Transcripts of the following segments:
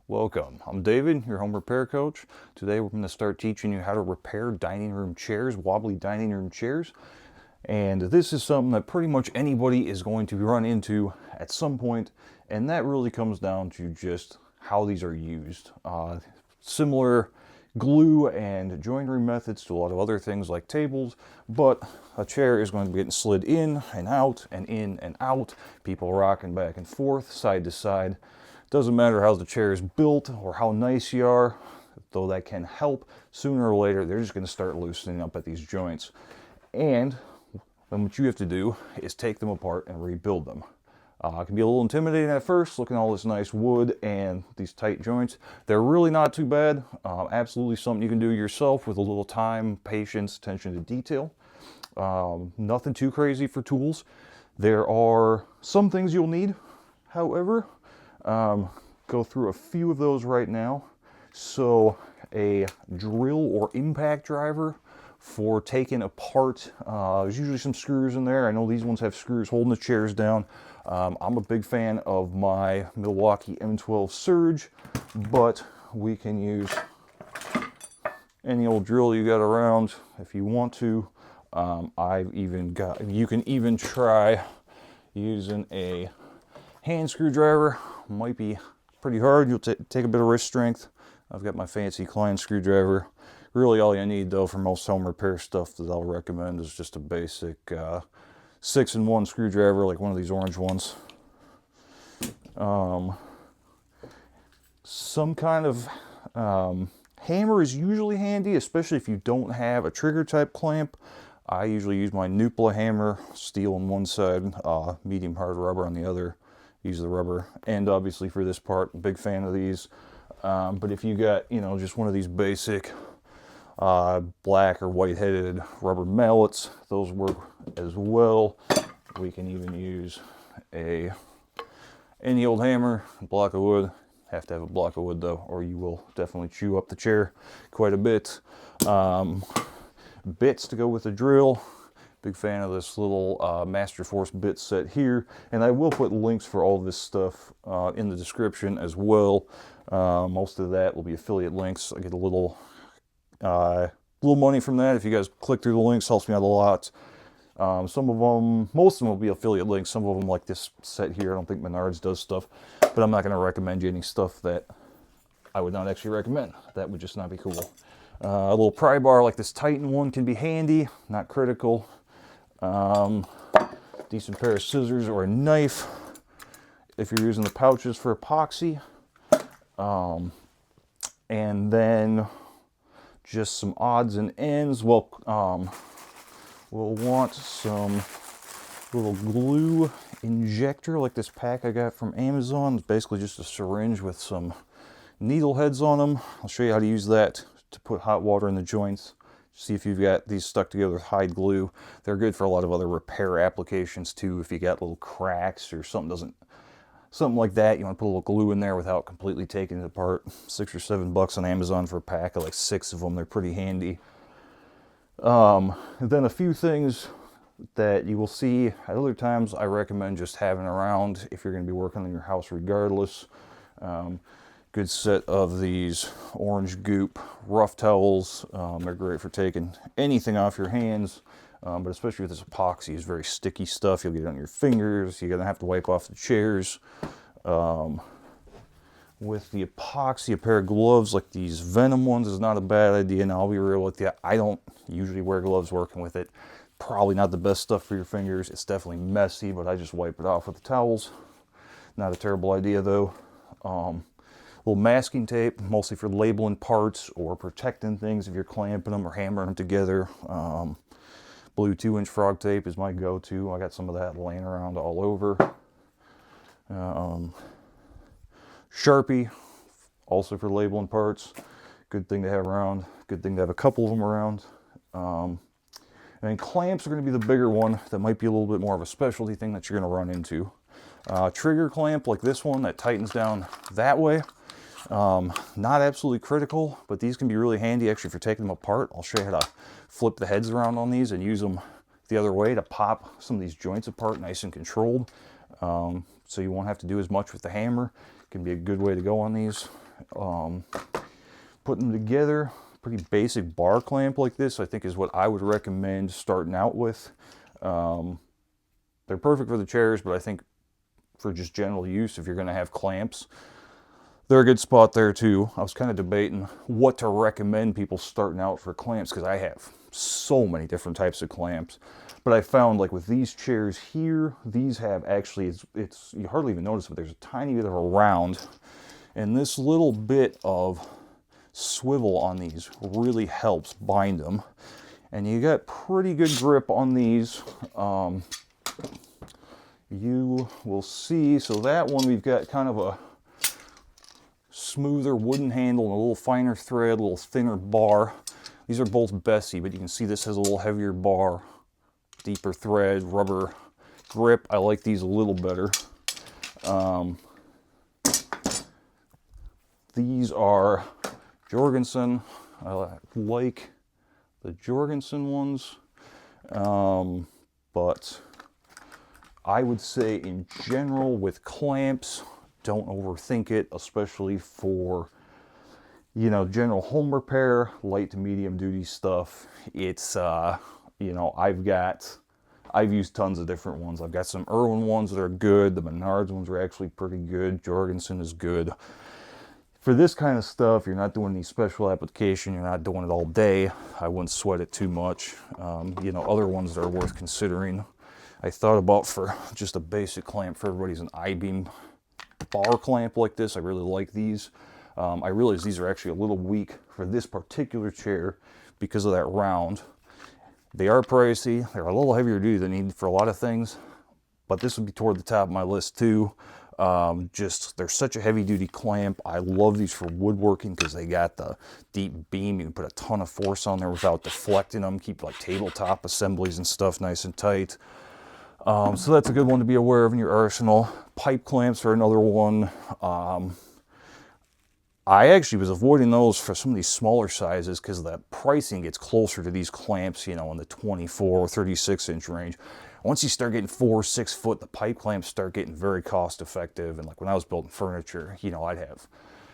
Welcome. I'm David, your home repair coach. Today we're going to start teaching you how to repair dining room chairs, wobbly dining room chairs. And this is something that pretty much anybody is going to run into at some point, and that really comes down to just how these are used. Similar glue and joinery methods to a lot of other things like tables, but a chair is going to be getting slid in and out and in and out, people rocking back and forth, side to side. Doesn't matter how the chair is built or how nice you are, though that can help. Sooner or later, they're just going to start loosening up at these joints. And then what you have to do is take them apart and rebuild them. It can be a little intimidating at first, looking at all this nice wood and these tight joints. They're really not too bad. Absolutely something you can do yourself with a little time, patience, attention to detail. Nothing too crazy for tools. There are some things you'll need, however. Go through a few of those right now. So a drill or impact driver for taking apart, there's usually some screws in there. I know these ones have screws holding the chairs down. I'm a big fan of my Milwaukee M12 Surge, but we can use any old drill you got around if you want to. You can even try using a hand screwdriver. Might be pretty hard. You'll take a bit of wrist strength. I've got my fancy Klein screwdriver. Really all you need though for most home repair stuff that I'll recommend is just a basic 6-in-1 screwdriver, like one of these orange ones. Some kind of hammer is usually handy, especially if you don't have a trigger type clamp. I usually use my Nupla hammer, steel on one side, medium hard rubber on the other. Use the rubber end obviously for this part. Big fan of these. But if you got, just one of these basic black or white headed rubber mallets, those work as well. We can even use any old hammer, a block of wood. Have to have a block of wood though, or you will definitely chew up the chair quite a bit. Bits to go with the drill. Big fan of this little Master Force bit set here, and I will put links for all this stuff in the description as well. Most of that will be affiliate links. I get a little money from that. If you guys click through the links, helps me out a lot. Most of them will be affiliate links. Some of them, like this set here, I don't think Menards does stuff, but I'm not going to recommend you any stuff that I would not actually recommend. That would just not be cool. A little pry bar like this Titan one can be handy, not critical. Decent pair of scissors or a knife if you're using the pouches for epoxy. And then just some odds and ends. We'll want some little glue injector like this pack I got from Amazon. It's basically just a syringe with some needle heads on them. I'll show you how to use that to put hot water in the joints. See if you've got these stuck together with hide glue. They're good for a lot of other repair applications too. If you got little cracks or something like that, you want to put a little glue in there without completely taking it apart. $6 or $7 on Amazon for a pack of like 6 of them. They're pretty handy. And then a few things that you will see at other times I recommend just having around if you're going to be working on your house regardless. Good set of these orange goop rough towels. They're great for taking anything off your hands, but especially with this epoxy, it's very sticky stuff. You'll get it on your fingers. You're gonna have to wipe off the chairs. With the epoxy, a pair of gloves like these Venom ones is not a bad idea. Now I'll be real with you, I don't usually wear gloves working with it. Probably not the best stuff for your fingers. It's definitely messy, but I just wipe it off with the towels. Not a terrible idea though. Little masking tape, mostly for labeling parts or protecting things if you're clamping them or hammering them together. Blue 2-inch frog tape is my go-to. I got some of that laying around all over. Sharpie, also for labeling parts. Good thing to have around. Good thing to have a couple of them around. And then clamps are going to be the bigger one. That might be a little bit more of a specialty thing that you're going to run into. Trigger clamp like this one that tightens down that way. Not absolutely critical, but these can be really handy actually for taking them apart. I'll show you how to flip the heads around on these and use them the other way to pop some of these joints apart nice and controlled. So you won't have to do as much with the hammer. It can be a good way to go on these. Putting them together, pretty basic bar clamp like this, I think is what I would recommend starting out with. They're perfect for the chairs, but I think for just general use, if you're going to have clamps, they're a good spot there too. I was kind of debating what to recommend people starting out for clamps, because I have so many different types of clamps. But I found, like with these chairs here, these have actually, it's you hardly even notice, but there's a tiny bit of a round, and this little bit of swivel on these really helps bind them. And you got pretty good grip on these. You will see, so that one we've got kind of a smoother wooden handle and a little finer thread, a little thinner bar. These are both Bessie, but you can see this has a little heavier bar, deeper thread, rubber grip. I like these a little better. These are Jorgensen. I like the Jorgensen ones, but I would say in general with clamps, don't overthink it, especially for, you know, general home repair, light to medium duty stuff. It's, you know, I've used tons of different ones. I've got some Irwin ones that are good. The Menards ones are actually pretty good. Jorgensen is good. For this kind of stuff, you're not doing any special application, you're not doing it all day, I wouldn't sweat it too much. You know, other ones that are worth considering, I thought about for just a basic clamp for everybody's an I-beam bar clamp like this. I really like these. I realize these are actually a little weak for this particular chair because of that round. They are pricey, they're a little heavier duty than needed for a lot of things, but this would be toward the top of my list too. Just, they're such a heavy duty clamp. I love these for woodworking because they got the deep beam. You can put a ton of force on there without deflecting them. Keep like tabletop assemblies and stuff nice and tight. So that's a good one to be aware of in your arsenal. Pipe clamps are another one. I actually was avoiding those for some of these smaller sizes because the pricing gets closer to these clamps, you know, in the 24 or 36 inch range. Once you start getting 4 or 6 foot, the pipe clamps start getting very cost effective. And like when I was building furniture, you know, I'd have,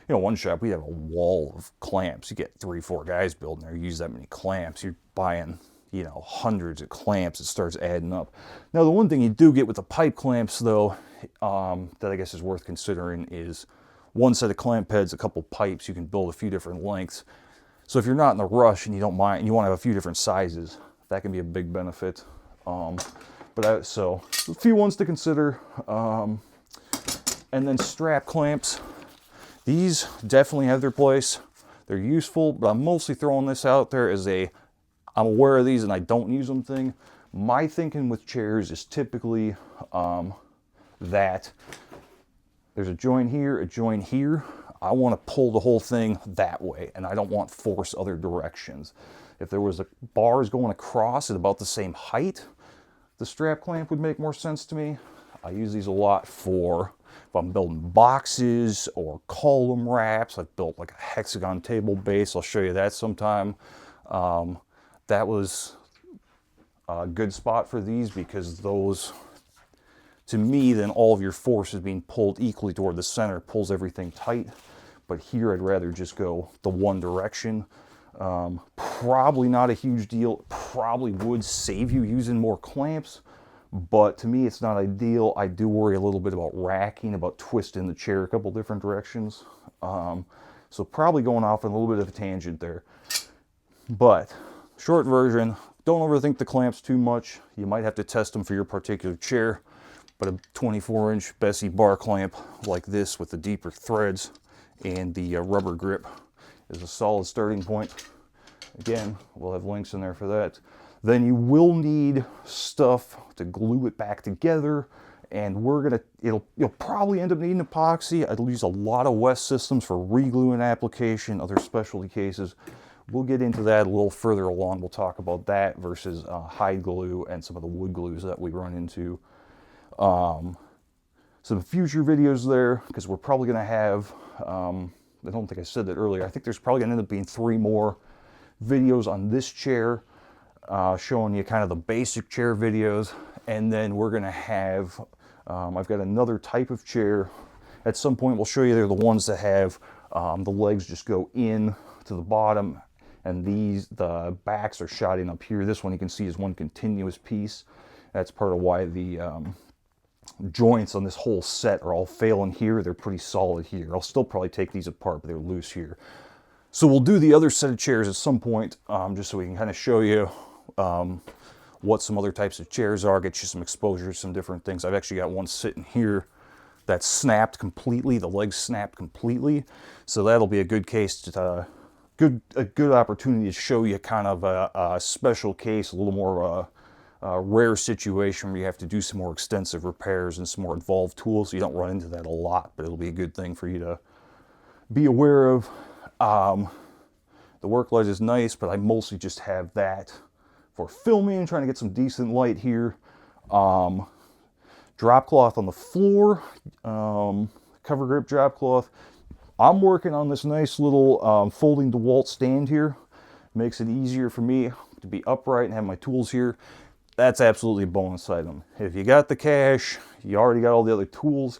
you know, one shop, we'd have a wall of clamps. You get 3 or 4 guys building there, you use that many clamps, you're buying, you know, hundreds of clamps. It starts adding up. Now, the one thing you do get with the pipe clamps though, that I guess is worth considering is one set of clamp heads, a couple pipes. You can build a few different lengths. So if you're not in a rush and you don't mind, and you want to have a few different sizes, that can be a big benefit. So a few ones to consider. And then strap clamps. These definitely have their place. They're useful, but I'm mostly throwing this out there as I'm aware of these and I don't use them thing. My thinking with chairs is typically that there's a joint here, a joint here. I want to pull the whole thing that way, and I don't want force other directions. If there was bars going across at about the same height, the strap clamp would make more sense to me. I use these a lot for if I'm building boxes or column wraps. I've built like a hexagon table base. I'll show you that sometime. That was a good spot for these because those, to me, then all of your force is being pulled equally toward the center, pulls everything tight. But here I'd rather just go the one direction. Probably not a huge deal. Probably would save you using more clamps, but to me it's not ideal. I do worry a little bit about racking, about twisting the chair a couple different directions. So probably going off on a little bit of a tangent there. But short version, don't overthink the clamps too much. You might have to test them for your particular chair, but a 24-inch Bessie bar clamp like this with the deeper threads and the rubber grip is a solid starting point. Again, we'll have links in there for that. Then you will need stuff to glue it back together, and you'll probably end up needing epoxy. I'd use a lot of West systems for re-gluing application, other specialty cases. We'll get into that a little further along. We'll talk about that versus hide glue and some of the wood glues that we run into. Some future videos there, because we're probably going to have, I don't think I said that earlier, I think there's probably going to end up being 3 more videos on this chair, showing you kind of the basic chair videos, and then we're going to have, I've got another type of chair. At some point we'll show you they're the ones that have The legs just go in to the bottom, and the backs are shot in up here. This one you can see is one continuous piece. That's part of why the joints on this whole set are all failing here. They're pretty solid here. I'll still probably take these apart, but they're loose here. So we'll do the other set of chairs at some point, just so we can kind of show you what some other types of chairs are, get you some exposure to some different things. I've actually got one sitting here that's snapped completely. The legs snapped completely. So that'll be a good case to a good opportunity to show you kind of a special case, a little more rare situation where you have to do some more extensive repairs and some more involved tools. So you don't run into that a lot, but it'll be a good thing for you to be aware of. The work light is nice, but I mostly just have that for filming, trying to get some decent light here. Drop cloth on the floor, cover grip drop cloth. I'm working on this nice little folding DeWalt stand here. Makes it easier for me to be upright and have my tools here. That's absolutely a bonus item. If you got the cash, you already got all the other tools,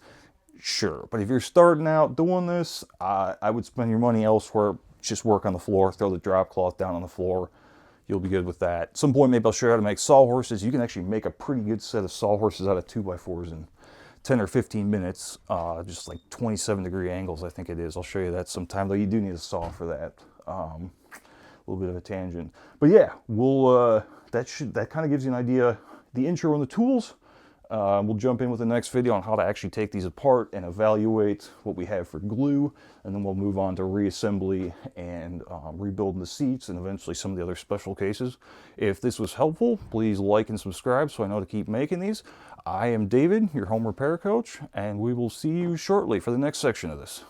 sure. But if you're starting out doing this, I would spend your money elsewhere. Just work on the floor, throw the drop cloth down on the floor. You'll be good with that. At some point, maybe I'll show you how to make sawhorses. You can actually make a pretty good set of sawhorses out of 2x4s in 10 or 15 minutes, just like 27-degree angles, I think it is. I'll show you that sometime, though you do need a saw for that. A little bit of a tangent. But yeah, we'll that kind of gives you an idea, the intro and the tools. We'll jump in with the next video on how to actually take these apart and evaluate what we have for glue, and then we'll move on to reassembly and rebuilding the seats and eventually some of the other special cases. If this was helpful, please like and subscribe so I know to keep making these. I am David, your home repair coach, and we will see you shortly for the next section of this.